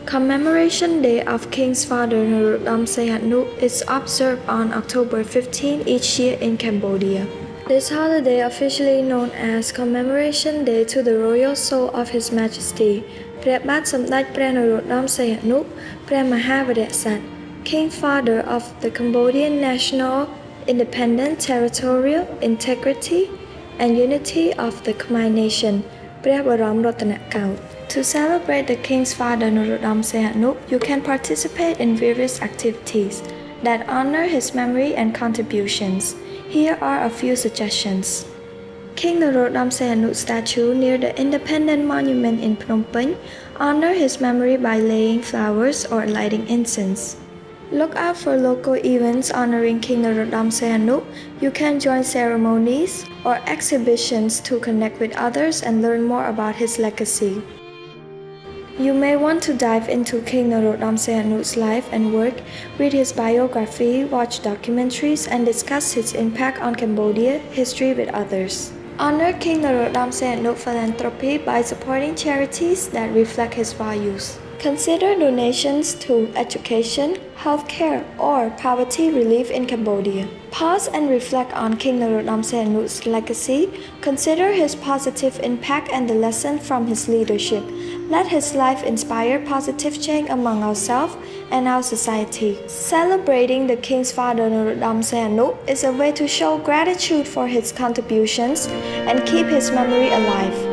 Commemoration Day of King's father Norodom Sihanouk is observed on October 15 each year in Cambodia. This holiday, officially known as Commemoration Day to the royal soul of His Majesty ព្រះបាទសម្ដេចព្រះនរោត្តមសីហនុ ព្រះមហាវីរក្សត្រ King Father of the Cambodian National Independent Territorial Integrity and Unity of the Khmer Nation ព្រះបរមរតនកោដ្ឋ To celebrate the King's father Norodom Sihanouk, you can participate in various activities that honor his memory and contributions. Here are a few suggestions. King Norodom Sihanouk statue near the Independent Monument in Phnom Penh honor his memory by laying flowers or lighting incense. Look out for local events honoring King Norodom Sihanouk. You can join ceremonies or exhibitions to connect with others and learn more about his legacy. You may want to dive into King Norodom Sihanouk's life and work, read his biography, watch documentaries, and discuss his impact on Cambodia history with others. Honor King Norodom Sihanouk philanthropy by supporting charities that reflect his values. Consider donations to education, healthcare, or poverty relief in Cambodia. Pause and reflect on King Norodom Sihanouk's legacy. Consider his positive impact and the lesson from his leadership. Let his life inspire positive change among ourselves and our society. Celebrating the King's father Norodom Sihanouk is a way to show gratitude for his contributions and keep his memory alive.